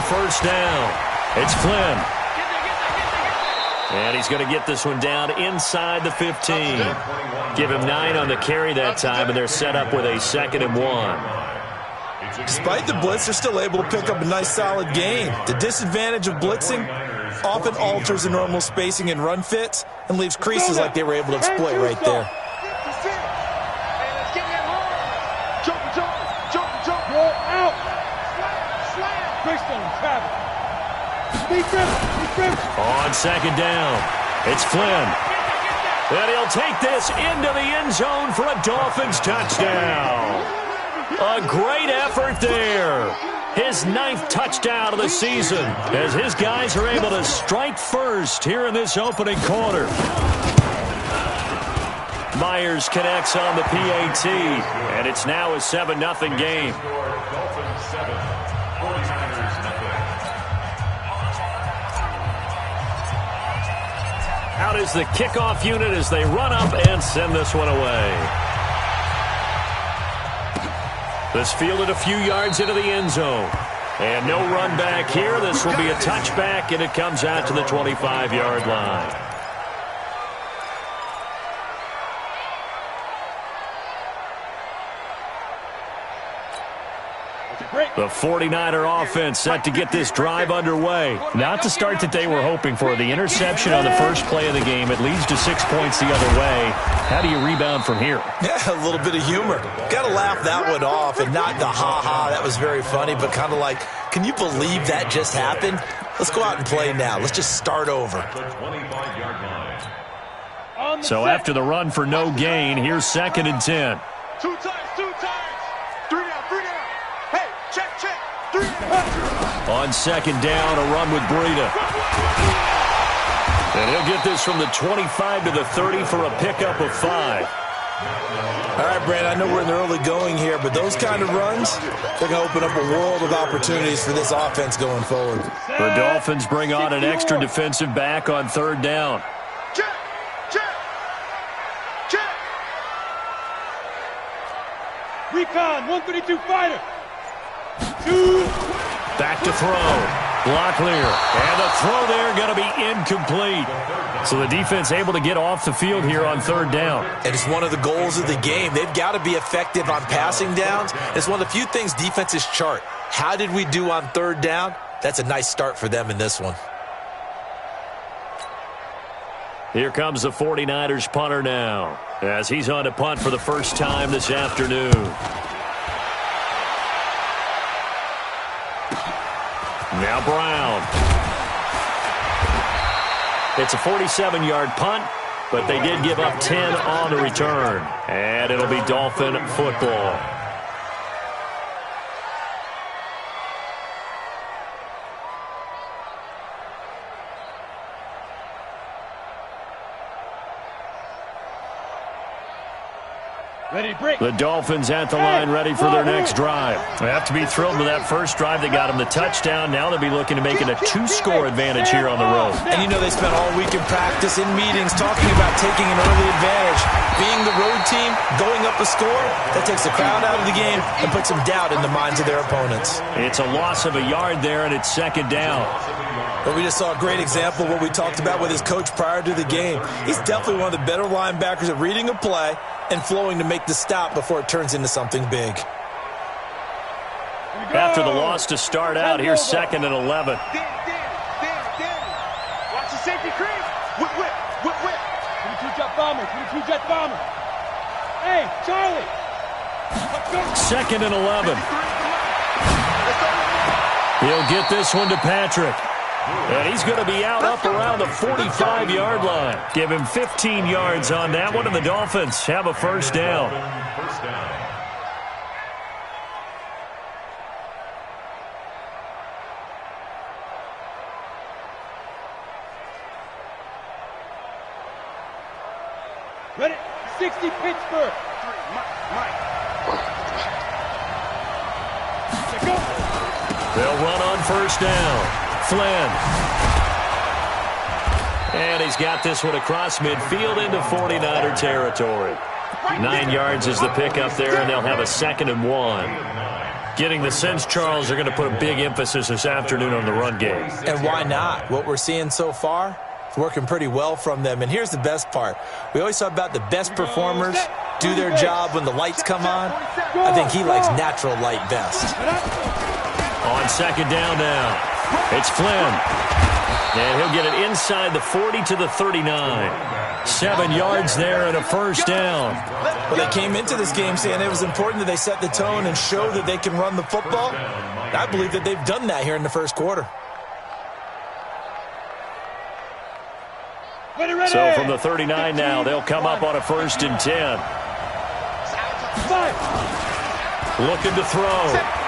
first down. It's Flynn. And he's going to get this one down inside the 15. Give him 9 on the carry that time, and they're set up with a 2nd and 1. Despite the blitz, they're still able to pick up a nice, solid gain. The disadvantage of blitzing often alters the normal spacing and run fits and leaves creases like they were able to exploit right there. On 2nd down, it's Flynn. And he'll take this into the end zone for a Dolphins touchdown. A great effort there. His 9th touchdown of the season as his guys are able to strike first here in this opening quarter. Myers connects on the PAT, and it's now a 7-0 game. Out is the kickoff unit as they run up and send this one away. This fielded a few yards into the end zone. And no run back here. This will be a touchback, and it comes out to the 25-yard line. The 49er offense set to get this drive underway. Not the start that they were hoping for. The interception on the first play of the game. It leads to 6 points the other way. How do you rebound from here? Yeah, a little bit of humor. Got to laugh that one off and not the ha-ha. That was very funny, but kind of like, can you believe that just happened? Let's go out and play now. Let's just start over. So after the run for no gain, here's 2nd and 10. 2 times. 3 down. Hey, check. 3 down. On 2nd down, a run with Breida. And he'll get this from the 25 to the 30 for a pickup of 5. All right, Brad, I know we're in the early going here, but those kind of runs, they're going to open up a world of opportunities for this offense going forward. The Dolphins bring on an extra defensive back on 3rd down. Check. Recon, 132 fighter. 2. Back to throw. Block clear. And the throw there going to be incomplete. So the defense able to get off the field here on 3rd down. And it's one of the goals of the game. They've got to be effective on passing downs. It's one of the few things defenses chart. How did we do on 3rd down? That's a nice start for them in this one. Here comes the 49ers punter now, as he's on to punt for the first time this afternoon. Now Brown. It's a 47-yard punt, but they did give up 10 on the return. And it'll be Dolphin football. The Dolphins at the line ready for their next drive. They have to be thrilled with that first drive. They got them the touchdown. Now they'll be looking to make it a 2-score advantage here on the road. And you know they spent all week in practice, in meetings, talking about taking an early advantage. Being the road team, going up a score, that takes the crowd out of the game and puts some doubt in the minds of their opponents. It's a loss of a yard there, and it's 2nd down. But we just saw a great example of what we talked about with his coach prior to the game. He's definitely one of the better linebackers at reading a play and flowing to make the stop before it turns into something big. After the loss to start out, here's 2nd and 11. Watch the safety crease. Whip. 22-jet bomber. Hey, Charlie. 2nd and 11. He'll get this one to Patrick. And he's going to be out up around the 45-yard line. Give him 15 yards on that one, and the Dolphins have a first down. Ready? 60 Pittsburgh. They'll run on first down. Flynn. And he's got this one across midfield into 49er territory. 9 yards is the pickup there, and they'll have a 2nd and 1. Getting the sense, Charles, they're going to put a big emphasis this afternoon on the run game. And why not? What we're seeing so far, it's working pretty well from them. And here's the best part. We always talk about the best performers do their job when the lights come on. I think he likes natural light best. On second down now, it's Flynn. And he'll get it inside the 40 to the 39. 7 yards there and a first down. Well, they came into this game saying it was important that they set the tone and show that they can run the football. I believe that they've done that here in the first quarter. So from the 39 now, they'll come up on a 1st and 10. Looking to throw.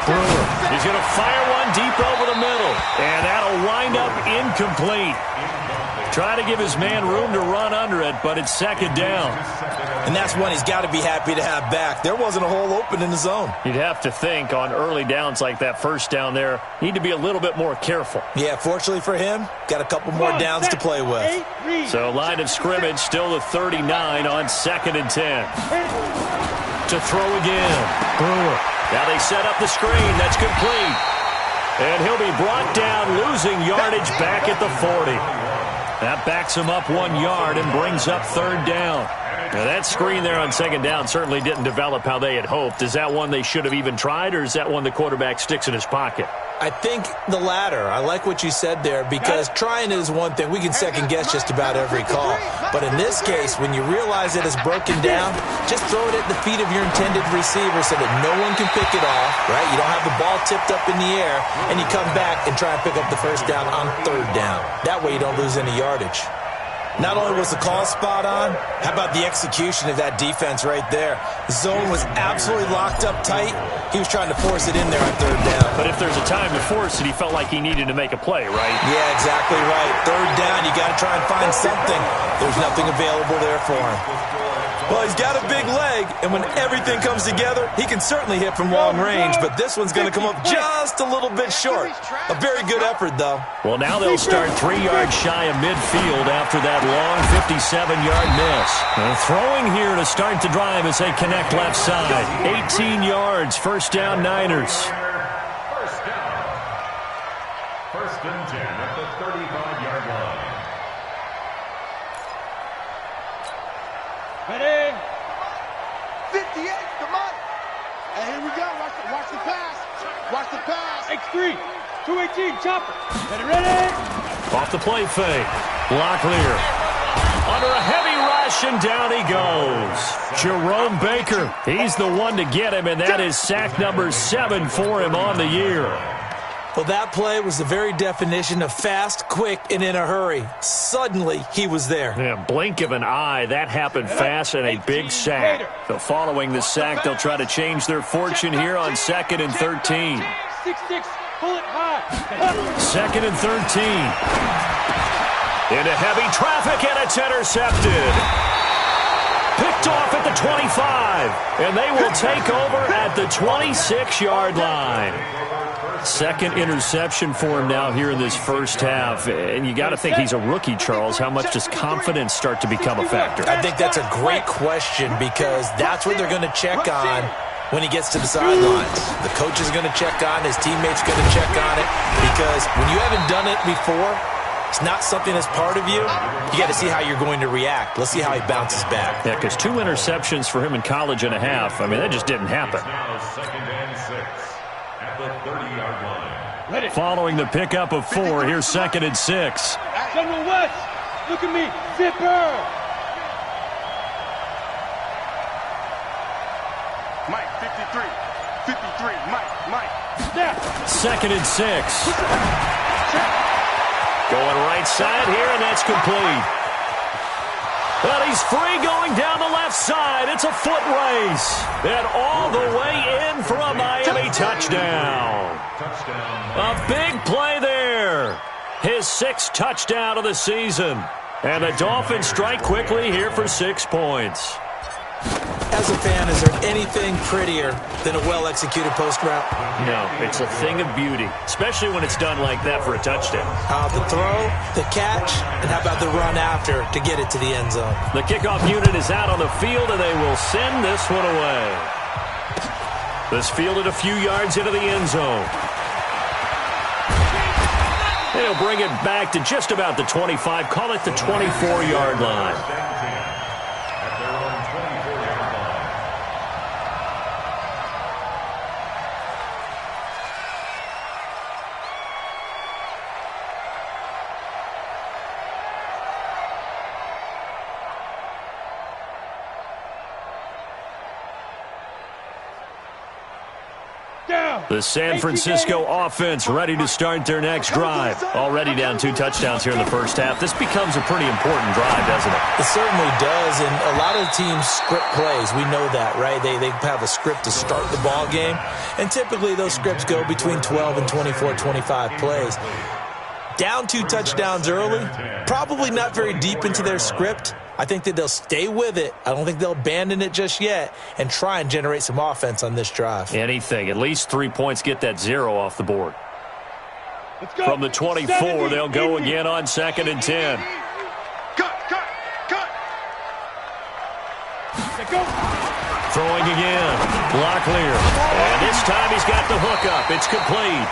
Brewer. He's going to fire one deep over the middle. And that'll wind up incomplete. Trying to give his man room to run under it, but it's second down. And that's one he's got to be happy to have back. There wasn't a hole open in the zone. You'd have to think on early downs like that first down there, need to be a little bit more careful. Yeah, fortunately for him, got a couple more downs to play with. So line of scrimmage still the 39 on 2nd and 10. To throw again. Brewer. Now they set up the screen. That's complete. And he'll be brought down, losing yardage back at the 40. That backs him up 1 yard and brings up 3rd down. Now that screen there on 2nd down certainly didn't develop how they had hoped. Is that one they should have even tried, or is that one the quarterback sticks in his pocket? I think the latter. I like what you said there, because trying is one thing. We can second-guess just about every call. But in this case, when you realize it is broken down, just throw it at the feet of your intended receiver so that no one can pick it off, right? You don't have the ball tipped up in the air, and you come back and try and pick up the first down on 3rd down. That way you don't lose any yardage. Not only was the call spot on, how about the execution of that defense right there? The zone was absolutely locked up tight. He was trying to force it in there on 3rd down. But if there's a time to force it, he felt like he needed to make a play, right? Yeah, exactly right. 3rd down, you got to try and find something. There's nothing available there for him. Well, he's got a big leg, and when everything comes together, he can certainly hit from long range, but this one's going to come up just a little bit short. A very good effort, though. Well, now they'll start 3 yards shy of midfield after that long 57-yard miss. And throwing here to start the drive as they connect left side. 18 yards, first down Niners. First down. 1st and 10 at the 35-yard line. Ready? 58, come on. And here we go. Watch the pass. Watch the pass. X3, 218, chopper. Ready? Off the play fake. Locklear. Under a heavy rush, and down he goes. Jerome Baker. He's the one to get him, and that is sack number 7 for him on the year. Well, that play was the very definition of fast, quick, and in a hurry. Suddenly, he was there. Yeah, blink of an eye. That happened fast and a big sack. So following the sack, they'll try to change their fortune here on 2nd and 13. 6-6, pull it high. 2nd and 13. Into heavy traffic, and it's intercepted. Picked off at the 25, and they will take over at the 26-yard line. 2nd interception for him now here in this first half. And you got to think he's a rookie, Charles. How much does confidence start to become a factor? I think that's a great question, because that's what they're going to check on when he gets to the sidelines. The coach is going to check on, his teammates going to check on it, because when you haven't done it before, it's not something that's part of you. You got to see how you're going to react. Let's see how he bounces back. Yeah, because 2 interceptions for him in college and a half. I mean, that just didn't happen. Now 2nd and 6 at the 30-yard line. Ready? Following the pickup of 4, here's 2nd and 6. General West, look at me. Zipper. Mike, 53. 53, Mike. Snap. 2nd and 6. Going right side here, and that's complete. But he's free going down the left side. It's a foot race. And all the way in for a Miami touchdown. A big play there. His 6th touchdown of the season. And the Dolphins strike quickly here for 6 points. As a fan, is there anything prettier than a well-executed post route? No, it's a thing of beauty, especially when it's done like that for a touchdown. The throw, the catch, and how about the run after to get it to the end zone? The kickoff unit is out on the field, and they will send this one away. This fielded a few yards into the end zone. They'll bring it back to just about the 25. Call it the 24-yard line. The San Francisco offense ready to start their next drive. Already down 2 touchdowns here in the first half. This becomes a pretty important drive, doesn't it? It certainly does, and a lot of the teams script plays. We know that, right? They have a script to start the ball game, and typically those scripts go between 12 and 24, 25 plays. Down 2 touchdowns early, probably not very deep into their script. I think that they'll stay with it. I don't think they'll abandon it just yet and try and generate some offense on this drive. Anything. At least 3 points, get that 0 off the board. From the 24, they'll go again on 2nd and 10. Cut. Throwing again. Locklear. And this time he's got the hook up. It's complete.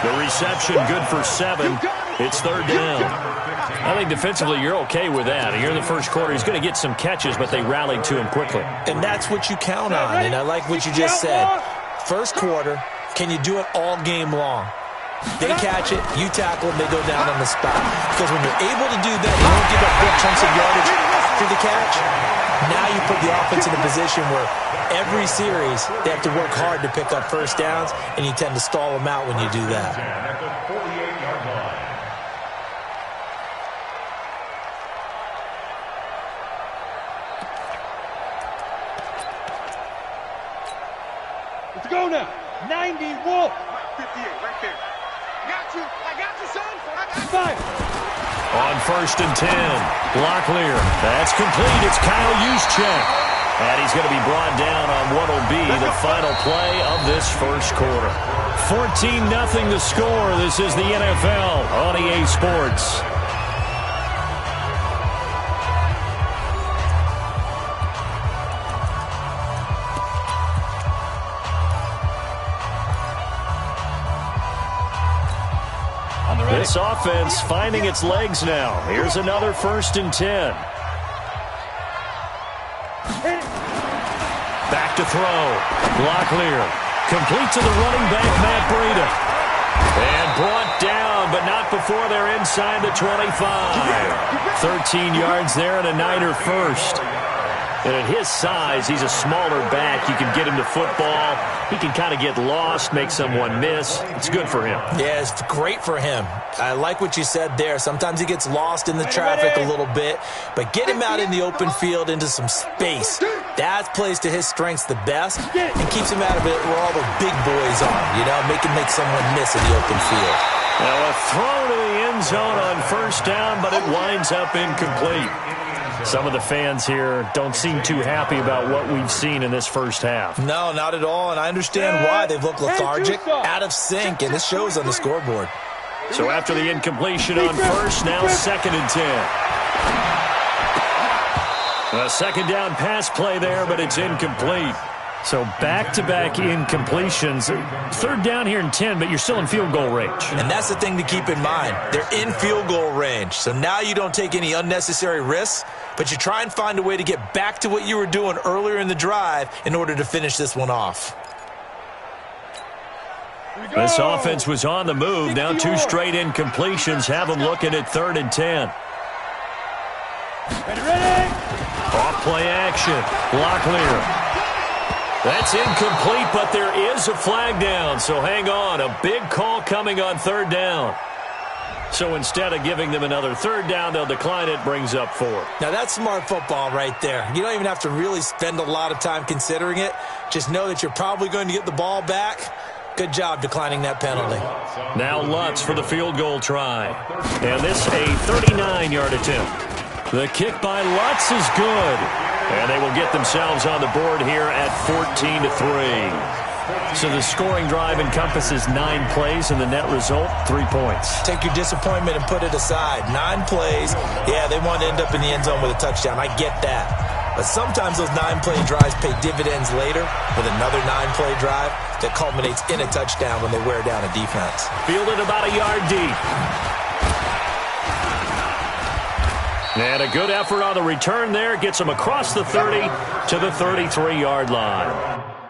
The reception good for 7. It's 3rd down. I think defensively you're okay with that. Here in the first quarter, he's going to get some catches, but they rallied to him quickly. And that's what you count on, and I like what you just said. First quarter, can you do it all game long? They catch it, you tackle them, they go down on the spot. Because when you're able to do that, you don't give up big chunks of yardage after the catch. Now you put the offense in a position where every series they have to work hard to pick up first downs, and you tend to stall them out when you do that. At the 48-yard line. Let's go now. 90 Wolf. 58, right there. I got you, son. 5. On 1st and 10, Locklear. That's complete. It's Kyle Juszczyk. And he's going to be brought down on what will be the final play of this first quarter. 14-0 the score. This is the NFL on EA Sports. This offense finding its legs now. Here's another 1st and 10. Back to throw. Locklear. Complete to the running back, Matt Breida. And brought down, but not before they're inside the 25. 13 yards there and a Niner first. And at his size, he's a smaller back. You can get him to football. He can kind of get lost, make someone miss. It's good for him. Yeah, it's great for him. I like what you said there. Sometimes he gets lost in the traffic a little bit, but get him out in the open field into some space. That plays to his strengths the best and keeps him out of it where all the big boys are, you know, make someone miss in the open field. Now a throw to the end zone on 1st down, but it winds up incomplete. Some of the fans here don't seem too happy about what we've seen in this first half. No, not at all, and I understand why. They've looked lethargic, out of sync, and this shows on the scoreboard. So after the incompletion on 1st, now 2nd and 10. A 2nd down pass play there, but it's incomplete. So back-to-back incompletions. 3rd down here in 10, but you're still in field goal range. And that's the thing to keep in mind. They're in field goal range. So now you don't take any unnecessary risks, but you try and find a way to get back to what you were doing earlier in the drive in order to finish this one off. This offense was on the move. Now 2 straight incompletions have them looking at 3rd and 10. Ready? Off play action. Locklear. That's incomplete, but there is a flag down, so hang on. A big call coming on 3rd down. So instead of giving them another 3rd down, they'll decline it, brings up 4. Now that's smart football right there. You don't even have to really spend a lot of time considering it. Just know that you're probably going to get the ball back. Good job declining that penalty. Now Lutz for the field goal try. And this a 39-yard attempt. The kick by Lutz is good. And they will get themselves on the board here at 14-3. So the scoring drive encompasses 9 plays, and the net result, 3 points. Take your disappointment and put it aside. 9 plays. Yeah, they want to end up in the end zone with a touchdown. I get that. But sometimes those 9-play drives pay dividends later with another 9-play drive that culminates in a touchdown when they wear down a defense. Fielded about a yard deep. And a good effort on the return there. Gets him across the 30 to the 33-yard line.